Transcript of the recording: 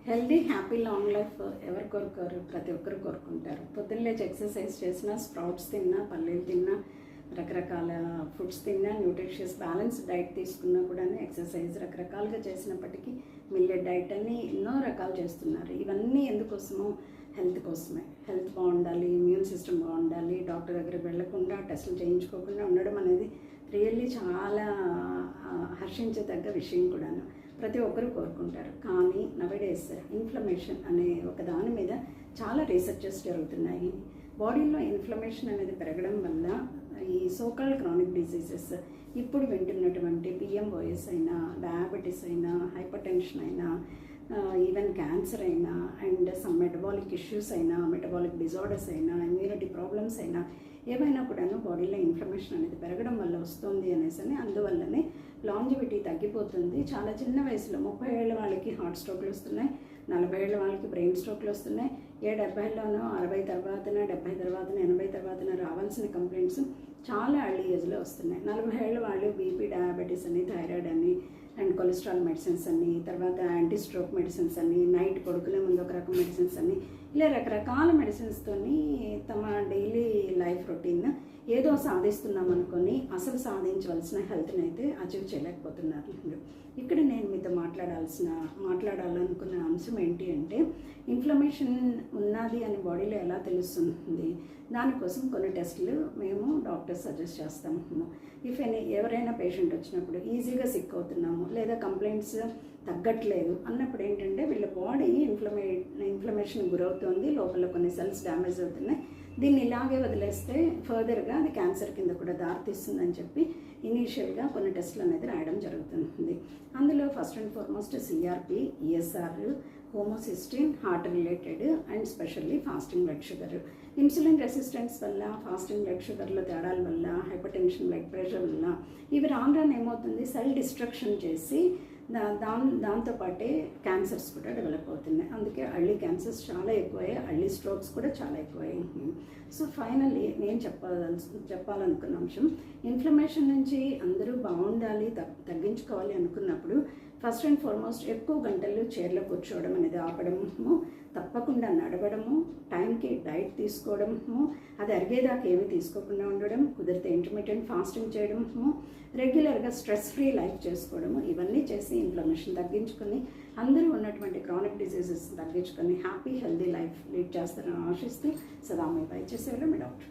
Healthy happy long life ఎవరు కోరుకోరు? ప్రతి ఒక్కరు కోరుకుంటారు. పొద్దున్న లేచి ఎక్సర్సైజ్ చేసినా, స్ప్రౌట్స్ తిన్నా, పల్లీలు తిన్నా, రకరకాల ఫుడ్స్ తిన్నా, న్యూట్రిషియస్ బ్యాలెన్స్ డైట్ తీసుకున్నా కూడా ఎక్సర్సైజ్ రకరకాలుగా చేసినప్పటికీ మిల్లెట్ డైట్ అని ఎన్నో రకాలు చేస్తున్నారు. ఇవన్నీ ఎందుకోసమో? హెల్త్ కోసమే. హెల్త్ బాగుండాలి, ఇమ్యూన్ సిస్టమ్ బాగుండాలి, డాక్టర్ దగ్గరికి వెళ్లకుండా టెస్టులు చేయించుకోకుండా ఉండడం అనేది రియల్లీ చాలా హర్షించదగ్గ విషయం కూడాను. ప్రతి ఒక్కరు కోరుకుంటారు. కానీ నవడేస్ ఇన్ఫ్లమేషన్ అనే ఒక దాని మీద చాలా రీసెర్చెస్ జరుగుతున్నాయి. బాడీలో ఇన్ఫ్లమేషన్ అనేది పెరగడం వల్ల ఈ సోకాల్డ్ క్రానిక్ డిసీజెస్, ఇప్పుడు వింటున్నటువంటి పిఎంఓఎస్ అయినా, డయాబెటీస్ అయినా, హైపర్ టెన్షన్ అయినా, ఈవెన్ క్యాన్సర్ అయినా, అండ్ సమ్ మెటబాలిక్ ఇష్యూస్ అయినా, మెటబాలిక్ డిజార్డర్స్ అయినా, ఇమ్యూనిటీ ప్రాబ్లమ్స్ అయినా, ఏవైనా కూడాను బాడీలో ఇన్ఫ్లమేషన్ అనేది పెరగడం వల్ల వస్తుంది అనేసి, అందువల్లనే లాంజివిటీ తగ్గిపోతుంది. చాలా చిన్న వయసులో 30 ఏళ్ళ వాళ్ళకి హార్ట్ స్ట్రోక్లు వస్తున్నాయి, 40 ఏళ్ళ వాళ్ళకి బ్రెయిన్ స్ట్రోక్లు వస్తున్నాయి. 70లోనో 60 తర్వాతన, 70 తర్వాతన, 80 తర్వాతన రావాల్సిన కంప్లైంట్స్ చాలా ఎర్లీ ఏజ్లో వస్తున్నాయి. 40 ఏళ్ళ వాళ్ళు బీపీ, డయాబెటీస్ అని, థైరాయిడ్ అని, అండ్ కొలెస్ట్రాల్ మెడిసిన్స్ అని, తర్వాత యాంటీ స్ట్రోక్ మెడిసిన్స్ అని, నైట్ పడుకునే ముందు ఒక రకం మెడిసిన్స్ అని, ఇలా రకరకాల మెడిసిన్స్తోని తమ డైలీ లైఫ్ రొటీన్ ఏదో సాధిస్తున్నాం అనుకొని అసలు సాధించవలసిన హెల్త్ని అయితే అచీవ్ చేయలేకపోతున్నారు. ఇక్కడ నేను మీతో మాట్లాడాలనుకున్న అంశం ఏంటి అంటే, ఇన్ఫ్లమేషన్ ఉన్నది అని బాడీలో ఎలా తెలుస్తుంది? దానికోసం కొన్ని టెస్టులు మేము డాక్టర్స్ సజెస్ట్ చేస్తాము. ఎవరైనా పేషెంట్ వచ్చినప్పుడు ఈజీగా సిక్ అవుతున్నాము, లేదా కంప్లైంట్స్ తగ్గట్లేదు అన్నప్పుడు ఏంటంటే, వీళ్ళ బాడీ ఇన్ఫ్లమేషన్ గురవుతుంది, లోపల కొన్ని సెల్స్ డ్యామేజ్ అవుతున్నాయి, దీన్ని ఇలాగే వదిలేస్తే ఫర్దర్గా అది క్యాన్సర్ కింద కూడా దారితీస్తుందని చెప్పి ఇనీషియల్గా కొన్ని టెస్టులు అనేది రాయడం జరుగుతుంది. అందులో first and foremost CRP, ESR, homocysteine, heart related, and specially fasting blood sugar. Insulin resistance వల్ల, ఫాస్టింగ్ బ్లడ్ షుగర్లో తేడాల వల్ల, హైపర్ టెన్షన్, బ్లడ్ ప్రెషర్ వల్ల ఇవి రాను ఏమవుతుంది, సెల్ డిస్ట్రక్షన్ చేసి దాంతోపాటే క్యాన్సర్స్ కూడా డెవలప్ అవుతున్నాయి. అందుకే అర్లీ క్యాన్సర్స్ చాలా ఎక్కువయ్యాయి, అర్లీ స్ట్రోక్స్ కూడా చాలా ఎక్కువయ్యాయి. సో ఫైనల్లీ నేను చెప్పాలనుకున్న అంశం, ఇన్ఫ్లమేషన్ నుంచి అందరూ బాగుండాలి, తగ్గించుకోవాలి అనుకున్నప్పుడు ఫస్ట్ అండ్ ఫార్మోస్ట్ ఎక్కువ గంటలు చైర్లో కూర్చోవడం అనేది ఆపడము, తప్పకుండా నడవడము, టైంకి డైట్ తీసుకోవడము, అది అరిగేదాకా ఏమీ తీసుకోకుండా ఉండడం, కుదిరితే ఇంటర్మీడియట్ ఫాస్టింగ్ చేయడము, రెగ్యులర్గా స్ట్రెస్ ఫ్రీ లైఫ్ చేసుకోవడము, ఇవన్నీ చేసి ఇన్ఫ్లమేషన్ తగ్గించుకొని అందరూ ఉన్నటువంటి క్రానిక్ డిసీజెస్ తగ్గించుకొని హ్యాపీ హెల్దీ లైఫ్ లీడ్ చేస్తారని ఆశిస్తూ సదా మీ పై చేసేవాళ్ళు మీ డాక్టర్.